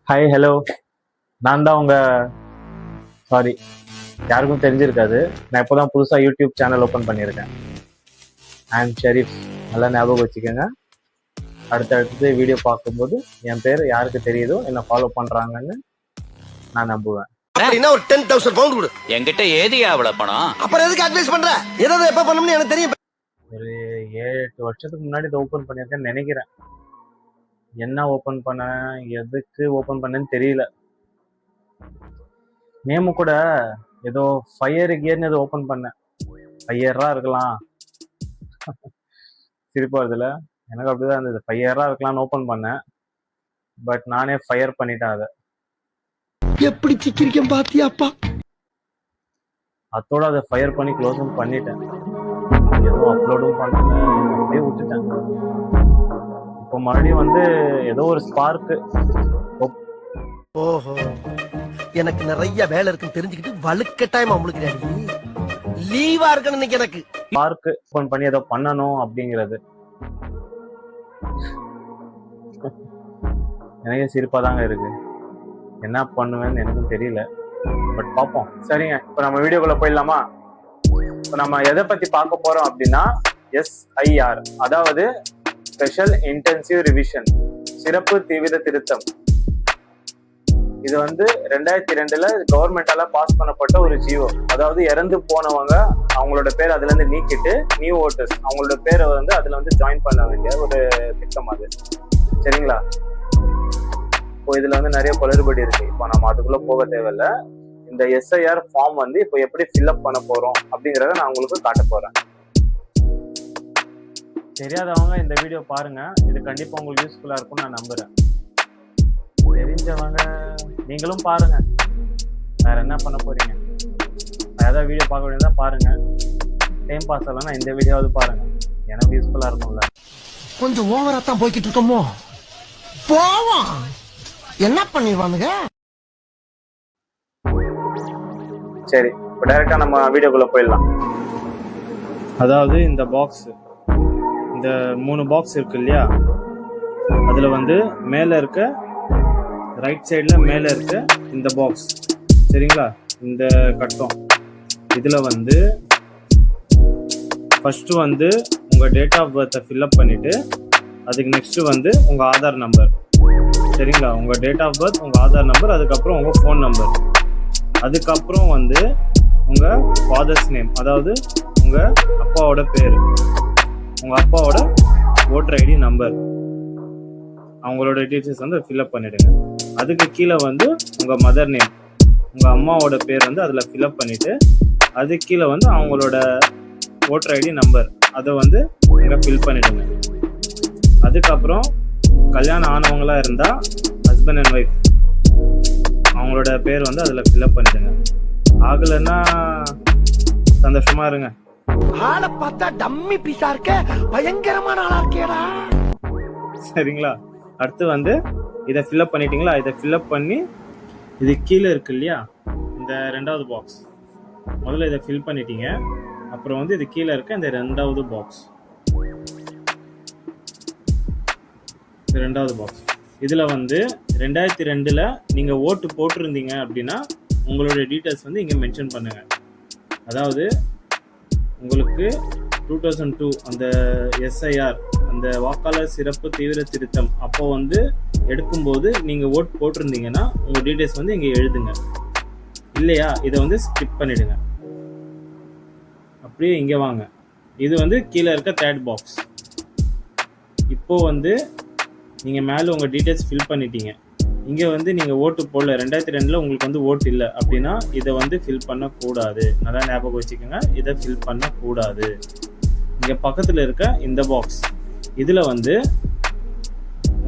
Hi hello. நான் தான் உங்க சாரி, யாருக்கும் தெரிஞ்சிருக்காது. நான் இப்போ தான் புதுசாக யூடியூப் சேனல் ஓப்பன் பண்ணியிருக்கேன். I am Sharif. நல்லா ஞாபகம் வச்சுக்கோங்க. அடுத்தடுத்து வீடியோ பார்க்கும்போது என் பேர் யாருக்கு தெரியுதோ என்னை ஃபாலோ பண்ணுறாங்கன்னு நான் நம்புவேன். அப்படின்னா ஒரு 10,000 பவுண்ட் கொடு. என்கிட்ட ஏதியா அவ்வளவு பணம்? அப்புறம் எதுக்கு அட்வைஸ் பண்ற? ஏதாவது எப்ப பண்ணணும்னு எனக்கு தெரியும். ஒரு 7-8 வருஷத்துக்கு முன்னாடி இதை ஓப்பன் பண்ணியிருக்கேன்னு நினைக்கிறேன். என்ன ஓப்பன் பண்ணேன், எதுக்கு ஓப்பன் பண்ணேன்னு தெரியல. நேமு கூட ஏதோ ஃபயர் கியர்னு ஏதோ ஓப்பன் பண்ணேன். ஃபயரா இருக்கலாம். சிரிப்பா வருதுல, எனக்கு அப்படிதான் இருந்தது. ஃபயரா இருக்கலாம்னு ஓப்பன் பண்ணேன். பட் நானே ஃபயர் பண்ணிட்டேன் அதை. எப்படி சிக்கிரிக்கம் பாத்தியாப்பா? அதோட அதை ஃபயர் பண்ணி க்ளோஸும் பண்ணிட்டேன். எதுவும் அப்லோடும் பண்ணல, அப்படியே விட்டுட்டேன். இப்போ மறுபடியும் வந்து ஏதோ ஒரு ஸ்பார்க்கு. ஓஹோ, எனக்கு நிறைய வேலை இருக்குன்னு தெரிஞ்சுக்கிட்டு வலுக்கட்டாயமா உங்களுக்கு லீவா இருக்கணும் இன்னைக்கு. எனக்கு ஸ்பார்க்கு ஓப்பன் பண்ணி ஏதோ பண்ணணும் அப்படிங்கிறது எனக்கே சிரிப்பா தாங்க இருக்கு. என்ன பண்ணுவேன்னு எனக்கும் தெரியல. பட் பார்ப்போம். சரிங்க, இப்போ நம்ம வீடியோக்குள்ள போயிடலாமா? இப்போ நம்ம எதை பத்தி பார்க்க போறோம் அப்படின்னா SIR, அதாவது ஸ்பெஷல் இன்டென்சிவ் ரிவிஷன், சிறப்பு தீவிர திருத்தம். இது வந்து 2002 கவர்மெண்டால பாஸ் பண்ணப்பட்ட ஒரு ஜியோ. அதாவது இறந்து போனவங்க அவங்களோட பேர் அதுல இருந்து நீக்கிட்டு நியூ ஓட்டர்ஸ் அவங்களோட பேரை வந்து அதுல வந்து ஜாயின் பண்ண வேண்டிய ஒரு திட்டம் அது. சரிங்களா? இப்போ இதுல வந்து நிறைய குளறுபடி இருக்கு. இப்போ நம்ம அதுக்குள்ள போக தேவையில்ல. இந்த SIR ஃபார்ம் வந்து இப்போ எப்படி ஃபில்அப் பண்ண போறோம் அப்படிங்கிறத நான் உங்களுக்கு காட்ட போறேன். தெரியாதவங்க இந்த வீடியோ பாருங்க. இது கண்டிப்பா உங்களுக்கு யூஸ்ஃபுல்லா இருக்கும்னு நான் நம்புறேன். தெரிஞ்சவங்க நீங்களும் பாருங்க. வேற என்ன பண்ண போறீங்க? ஏதாவது வீடியோ பார்க்க வேண்டியதா பாருங்க. டைம் பாஸ் ஆகலன்னா இந்த வீடியோவாவது பாருங்க. எனக்கு யூஸ்ஃபுல்லா இருக்கும்ல. கொஞ்சம் ஓவரா தான் போய்கிட்டு இருக்கோமோ? போவோம். என்ன பண்ணிடுவானுங்க? சரி, இப்போ டைரக்டா நம்ம வீடியோக்குள்ள போயிடலாம். அதாவது இந்த பாக்ஸ், இந்த 3 பாக்ஸ் இருக்கு இல்லையா, அதுல வந்து மேல இருக்க ரைட் சைடுல மேல இருக்க இந்த பாக்ஸ், சரிங்களா, இந்த கட்டம், இதுல வந்து ஃபர்ஸ்ட் வந்து உங்க டேட் ஆஃப் பர்த்தை ஃபில்அப் பண்ணிட்டு அதுக்கு நெக்ஸ்ட் வந்து உங்க ஆதார் நம்பர். சரிங்களா? உங்க டேட் ஆஃப் பர்த், உங்க ஆதார் நம்பர், அதுக்கப்புறம் உங்க ஃபோன் நம்பர், அதுக்கப்புறம் வந்து உங்க ஃபாதர்ஸ் நேம், அதாவது உங்க அப்பாவோட பேர், உங்க அப்பாவோட ஓட்டர் ஐடி நம்பர், அவங்களோட டீட்டெயில்ஸ் வந்து ஃபில்அப் பண்ணிடுங்க. அதுக்கு கீழே வந்து உங்க மதர் நேம், உங்க அம்மாவோட பேர் வந்து அதில் ஃபில்அப் பண்ணிட்டு அதுக்கு கீழே வந்து அவங்களோட ஓட்டர் ஐடி நம்பர் அதை வந்து இங்கே ஃபில் பண்ணிடுங்க. அதுக்கப்புறம் கல்யாணம் ஆனவங்களா இருந்தால் ஹஸ்பண்ட் அண்ட் ஒய்ஃப் அவங்களோட பேர் வந்து அதில் ஃபில்அப் பண்ணிடுங்க. ஆகலைன்னா சந்தோஷமா இருங்க. ஆளை பார்த்தா டம்மி பீஸா இருக்க, பயங்கரமான ஆளா இருக்கேடா. சரிங்களா? அடுத்து வந்து இதை ஃபில்அப் பண்ணிட்டீங்களா? இதை ஃபில்அப் பண்ணி இது கீழே இருக்கு இல்லையா, இந்த 2வது பாக்ஸ், முதல்ல இதை ஃபில் பண்ணிட்டீங்க. அப்புறம் வந்து இது கீழே இருக்க இந்த 2வது பாக்ஸ், இந்த 2வது பாக்ஸ், இதில் வந்து 2002 நீங்கள் ஓட்டு போட்டிருந்தீங்க அப்படின்னா உங்களுடைய டீட்டெயில்ஸ் வந்து இங்கே மென்ஷன் பண்ணுங்க. அதாவது உங்களுக்கு 2002 அந்த SIR, அந்த வாக்காளர் சிறப்பு தீவிர திருத்தம் அப்போ வந்து எடுக்கும்போது நீங்கள் ஓட் போட்டிருந்தீங்கன்னா உங்கள் டீட்டெயில்ஸ் வந்து இங்கே எழுதுங்க. இல்லையா, இதை வந்து ஸ்கிப் பண்ணிடுங்க. அப்படியே இங்கே வாங்க. இது வந்து கீழே இருக்க 3rd பாக்ஸ். இப்போ வந்து நீங்கள் மேலே உங்கள் டீட்டெயில்ஸ் ஃபில் பண்ணிட்டீங்க. இங்கே வந்து நீங்கள் ஓட்டு போடல, 2002 உங்களுக்கு வந்து ஓட்டு இல்லை அப்படின்னா இதை வந்து ஃபில் பண்ணக்கூடாது. நல்லா ஞாபகம் வச்சுக்கோங்க, இதை ஃபில் பண்ணக்கூடாது. இங்கே பக்கத்தில் இருக்க இந்த பாக்ஸ், இதில் வந்து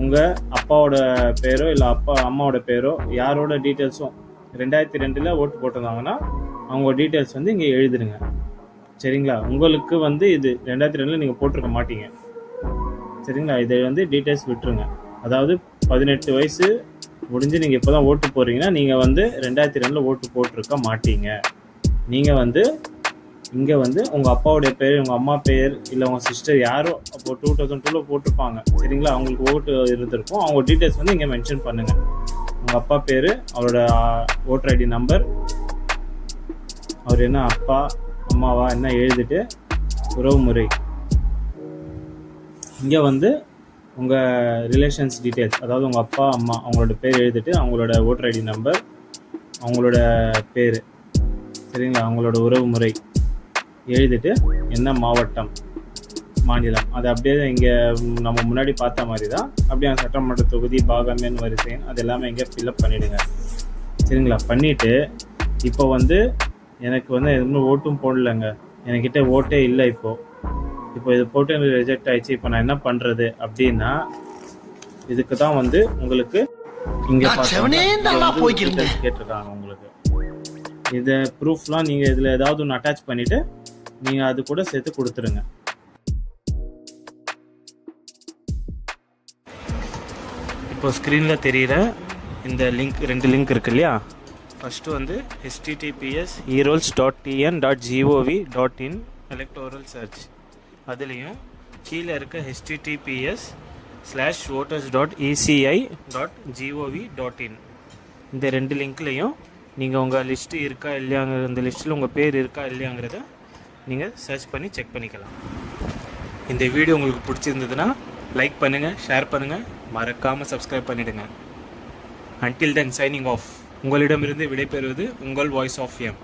உங்கள் அப்பாவோட பேரோ இல்லை அம்மாவோட பேரோ யாரோட டீட்டெயில்ஸும் 2002 ஓட்டு போட்டிருந்தாங்கன்னா அவங்க டீட்டெயில்ஸ் வந்து இங்கே எழுதிடுங்க. சரிங்களா? உங்களுக்கு வந்து இது 2002 நீங்கள் போட்டிருக்க மாட்டீங்க. சரிங்களா? இதை வந்து டீட்டெயில்ஸ் விட்டுருங்க. அதாவது 18 வயசு முடிஞ்சு நீங்கள் இப்போ தான் ஓட்டு போடுறீங்கன்னா நீங்கள் வந்து 2002 ஓட்டு போட்டிருக்க மாட்டீங்க. நீங்கள் வந்து இங்கே வந்து உங்கள் அப்பாவுடைய பேர், உங்கள் அம்மா பேர், இல்லை உங்கள் சிஸ்டர் யாரோ அப்போ 2002 போட்டிருப்பாங்க. சரிங்களா? அவங்களுக்கு ஓட்டு இருந்திருக்கும். அவங்க டீட்டெயில்ஸ் வந்து இங்கே மென்ஷன் பண்ணுங்கள். உங்கள் அப்பா பேர், அவரோட ஓட்டர் ஐடி நம்பர், அவர் என்ன அப்பா அம்மாவா என்ன எழுதிட்டு உறவு முறை. இங்கே வந்து உங்கள் ரிலேஷன்ஸ் டீட்டெயில்ஸ், அதாவது உங்கள் அப்பா அம்மா அவங்களோட பேர் எழுதிட்டு அவங்களோட ஓட்டர் ஐடி நம்பர், அவங்களோட பேர், சரிங்களா, அவங்களோட உறவு முறை எழுதிட்டு என்ன மாவட்டம் மாநிலம், அது அப்படியே இங்கே நம்ம முன்னாடி பார்த்த மாதிரி தான் அப்படியே சட்டமன்ற தொகுதி பாகம் எண் வரிசை அது எல்லாமே இங்கே ஃபில்அப் பண்ணிவிடுங்க. சரிங்களா, பண்ணிவிட்டு இப்போ வந்து எனக்கு வந்து எதுவும் ஓட்டும் போடலைங்க, என்கிட்ட ஓட்டே இல்லை. இப்போ இது போட்டு எனக்கு ரிஜெக்ட் ஆயிடுச்சு. இப்போ நான் என்ன பண்ணுறது அப்படின்னா, இதுக்கு தான் வந்து உங்களுக்கு இங்கே கேட்டிருக்காங்க. உங்களுக்கு இதை ப்ரூஃப்லாம் நீங்கள் இதில் ஏதாவது ஒன்று அட்டாச் பண்ணிவிட்டு நீங்கள் அது கூட சேர்த்து கொடுத்துருங்க. இப்போ ஸ்க்ரீனில் தெரிகிற இந்த லிங்க், 2 லிங்க் இருக்கு இல்லையா, ஃபஸ்ட்டு வந்து https://erols.tn.gov.in electoral search, அதுலேயும் கீழே இருக்க https://voters.eci.gov.in இந்த 2 லிங்க்லேயும் நீங்கள் உங்கள் லிஸ்ட்டு இருக்கா இல்லையாங்கிற, இந்த லிஸ்ட்டில் உங்கள் பேர் இருக்கா இல்லையாங்கிறத நீங்கள் சர்ச் பண்ணி செக் பண்ணிக்கலாம். இந்த வீடியோ உங்களுக்கு பிடிச்சிருந்ததுன்னா லைக் பண்ணுங்கள், ஷேர் பண்ணுங்கள், மறக்காமல் சப்ஸ்கிரைப் பண்ணிவிடுங்க. Until then, signing off. உங்களிடமிருந்து விடைபெறுவது உங்கள் வாய்ஸ் ஆஃப் எம்.